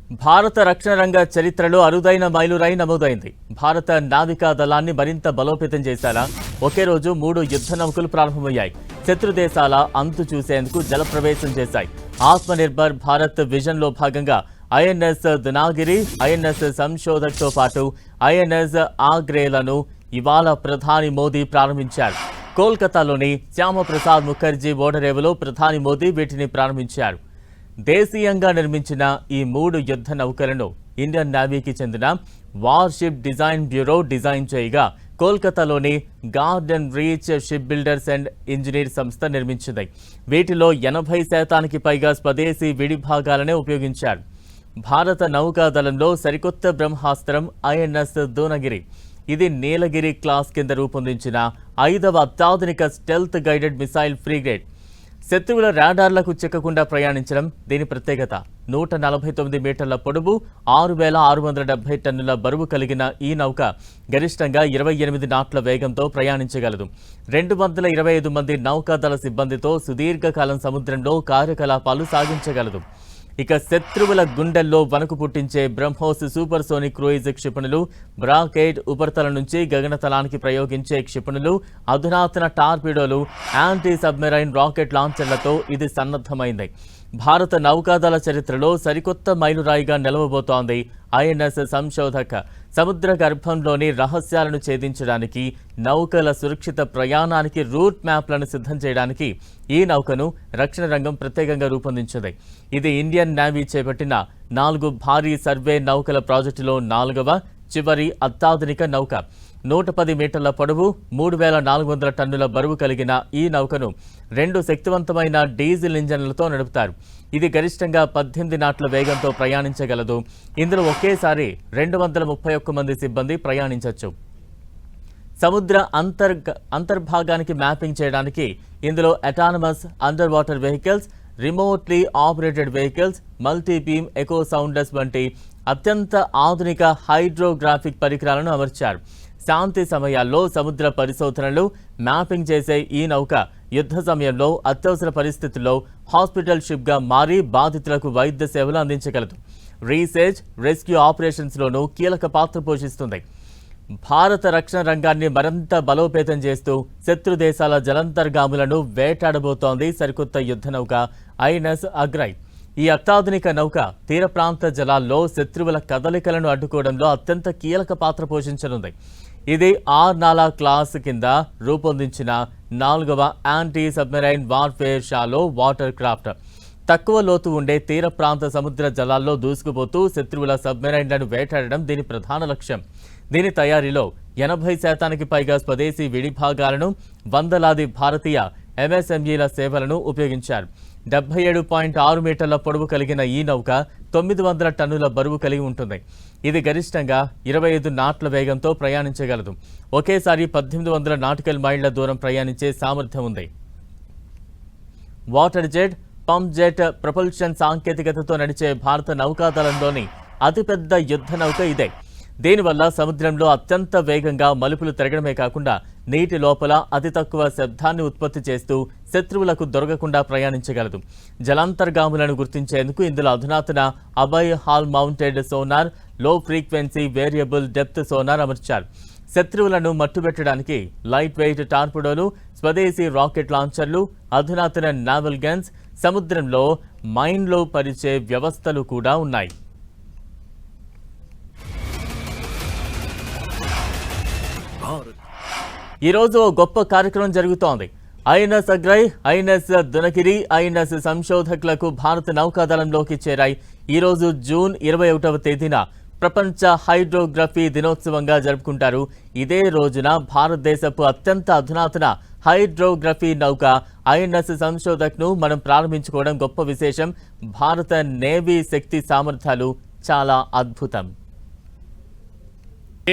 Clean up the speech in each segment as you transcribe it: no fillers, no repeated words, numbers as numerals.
భారత రక్షణ రంగ చరిత్రలో అరుదైన మైలురాయి నమోదైంది. భారత నావికా దళాన్ని మరింత బలోపేతం చేశారా ఒకే రోజు 3 యుద్ధ నౌకలు ప్రారంభమయ్యాయి. శత్రు దేశాల అంతు చూసేందుకు జలప్రవేశం చేశాయి. ఆత్మనిర్భర్ భారత్ విజన్లో భాగంగా ఐఎన్ఎస్ దునాగిరి, ఐఎన్ఎస్ సంశోధక్తో పాటు ఐఎన్ఎస్ ఆగ్రేలను ఇవాళ ప్రధాని మోదీ ప్రారంభించారు. కోల్కతాలోని శ్యామప్రసాద్ ముఖర్జీ ఓడరేవులో ప్రధాని మోదీ వీటిని ప్రారంభించారు. దేశీయంగా నిర్మించిన ఈ 3 యుద్ధ నౌకలను ఇండియన్ నేవీకి చెందిన వార్షిప్ డిజైన్ బ్యూరో డిజైన్ చేయగా కోల్కతాలోని Garden Reach Ship Builders and Engineer సంస్థ నిర్మించింది. వీటిలో 80% పైగా స్వదేశీ విడిభాగాలనే ఉపయోగించారు. భారత నౌకాదళంలో సరికొత్త బ్రహ్మాస్త్రం ఐఎన్ఎస్ దూనగిరి. ఇది నీలగిరి క్లాస్ కింద రూపొందించిన 5వ అత్యాధునిక స్టెల్త్ గైడెడ్ మిసైల్ ఫ్రిగేట్. శత్రువుల రాడార్లకు చిక్కకుండా ప్రయాణించడం దీని ప్రత్యేకత. 149 మీటర్ల పొడవు, 6,670 టన్నుల బరువు కలిగిన ఈ నౌక గరిష్టంగా 28 నాట్ల వేగంతో ప్రయాణించగలదు. 225 మంది నౌకాదళ సిబ్బందితో సుదీర్ఘకాలం సముద్రంలో కార్యకలాపాలు సాగించగలదు. ఇక శత్రువుల గుండెల్లో వణుకు పుట్టించే బ్రహ్మోస్ సూపర్సోనిక్ క్రూయిజ్ క్షిపణులు, బ్రాకేడ్ ఉపరితలం నుంచి గగనతలానికి ప్రయోగించే క్షిపణులు, అధునాతన టార్పిడోలు, యాంటీ సబ్మెరైన్ రాకెట్ లాంచర్లతో ఇది సన్నద్ధమైంది. భారత నౌకాదళ చరిత్రలో సరికొత్త మైలురాయిగా నిలవబోతోంది ఐఎన్ఎస్ సంశోధక్. సముద్ర గర్భంలోని రహస్యాలను ఛేదించడానికి, నౌకల సురక్షిత ప్రయాణానికి రూట్ మ్యాప్లను సిద్ధం చేయడానికి ఈ నౌకను రక్షణ రంగం ప్రత్యేకంగా రూపొందించింది. ఇది ఇండియన్ నేవీ చేపట్టిన 4 భారీ సర్వే నౌకల ప్రాజెక్టులో 4వ, చివరి అత్యాధునిక నౌక. 110 మీటర్ల పొడవు, 3,400 టన్నుల బరువు కలిగిన ఈ నౌకను 2 శక్తివంతమైన డీజిల్ ఇంజన్లతో నడుపుతారు. ఇది గరిష్టంగా 18 నాట్ల వేగంతో ప్రయాణించగలదు. ఇందులో ఒకేసారి 231 మంది సిబ్బంది ప్రయాణించవచ్చు. సముద్ర అంతర్భాగానికి మ్యాపింగ్ చేయడానికి ఇందులో autonomous under water vehicles, remotely operated vehicles, multibeam echo sounders వంటి అత్యంత ఆధునిక హైడ్రోగ్రాఫిక్ పరికరాలను అమర్చారు. శాంతి సమయాల్లో సముద్ర పరిశోధనలు, మ్యాపింగ్ చేసే ఈ నౌక యుద్ధ సమయంలో అత్యవసర పరిస్థితుల్లో హాస్పిటల్ షిప్గా మారి బాధితులకు వైద్య సేవలు అందించగలదు. రీసెర్చ్, రెస్క్యూ ఆపరేషన్స్లోనూ కీలక పాత్ర పోషిస్తుంది. భారత రక్షణ రంగాన్ని మరింత బలోపేతం చేస్తూ శత్రు దేశాల జలంతర్గాములను వేటాడబోతోంది సరికొత్త యుద్ధ నౌక ఐఎన్ఎస్ అగ్రై. ఈ అత్యాధునిక నౌక తీర ప్రాంత జలాల్లో శత్రువుల కదలికలను అడ్డుకోవడంలో అత్యంత కీలక పాత్ర పోషించనుంది. ఇది ఆర్నాలా క్లాస్ కింద రూపొందించిన 4వ anti submarine warfare shallow water craft. తక్కువ లోతు ఉండే తీర ప్రాంత సముద్ర జలాల్లో దూసుకుపోతూ శత్రువుల సబ్మెరైన్లను వేటాడడం దీని ప్రధాన లక్ష్యం. దీని తయారీలో 80% పైగా స్వదేశీ విడిభాగాలను, వందలాది భారతీయ ఎంఎస్ఎంఈల సేవలను ఉపయోగించారు. 77.6 మీటర్ల పొడవు కలిగిన ఈ నౌక 900 టన్నుల బరువు కలిగి ఉంటుంది. ఇది గరిష్టంగా 25 నాట్ల వేగంతో ప్రయాణించగలదు. ఒకేసారి 1800 నాటికల్ మైళ్ల దూరం ప్రయాణించే సామర్థ్యం ఉంది. Water jet, pump jet propulsion సాంకేతికతతో నడిచే భారత నౌకాదళంలోని అతిపెద్ద యుద్ధ నౌక ఇదే. దీనివల్ల సముద్రంలో అత్యంత వేగంగా మలుపులు తిరగడమే కాకుండా నీటి లోపల అతి తక్కువ శబ్దాన్ని ఉత్పత్తి చేస్తూ శత్రువులకు దొరకకుండా ప్రయాణించగలదు. జలాంతర్గాములను గుర్తించేందుకు ఇందులో అధునాతన అభయ్ హాల్ మౌంటెడ్ సోనార్, లో ఫ్రీక్వెన్సీ వేరియబుల్ డెప్త్ సోనార్ అమర్చారు. శత్రువులను మట్టుబెట్టడానికి లైట్ వెయిట్ టార్పిడోలు, స్వదేశీ రాకెట్ లాంచర్లు, అధునాతన నావల్ గన్స్, సముద్రంలో మైన్లో పరిచే వ్యవస్థలు కూడా ఉన్నాయి. ఈరోజు ఓ గొప్ప కార్యక్రమం జరుగుతోంది. INS Agray, INS Dunagiri, INS సంశోధకులకు భారత నౌకాదళంలోకి చేరాయి. ఈరోజు జూన్ 21వ తేదీన ప్రపంచ హైడ్రోగ్రఫీ దినోత్సవంగా జరుపుకుంటారు. ఇదే రోజున భారతదేశపు అత్యంత అధునాతన హైడ్రోగ్రఫీ నౌక ఐఎన్ఎస్ సంశోధక్ను మనం ప్రారంభించుకోవడం గొప్ప విశేషం. భారత నేవీ శక్తి సామర్థ్యాలు చాలా అద్భుతం.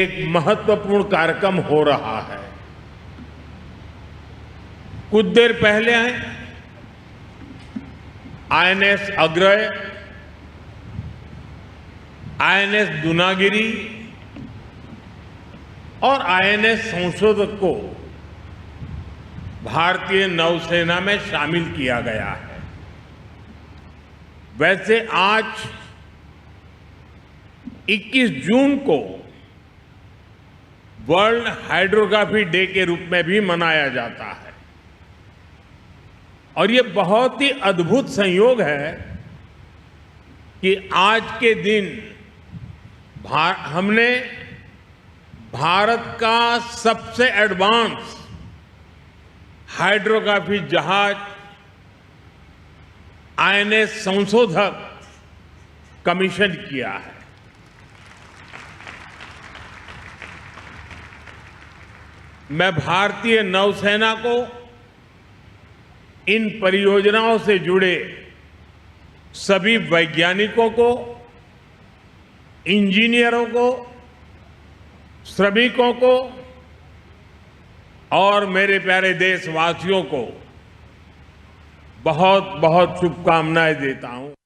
एक महत्वपूर्ण कार्यक्रम हो रहा है। कुछ देर पहले आईएनएस अग्रय, आईएनएस दुनागिरी और आईएनएस संशोधक को भारतीय नौसेना में शामिल किया गया है। वैसे आज 21 जून को वर्ल्ड हाइड्रोग्राफी डे के रूप में भी मनाया जाता है। और ये बहुत ही अद्भुत संयोग है कि आज के दिन हमने भारत का सबसे एडवांस हाइड्रोग्राफी जहाज आईएनएस संशोधक कमीशन किया है। मैं भारतीय नौसेना को इन परियोजनाओं से जुड़े सभी वैज्ञानिकों को, इंजीनियरों को, श्रमिकों को और मेरे प्यारे देशवासियों को बहुत बहुत शुभकामनाएं देता हूं।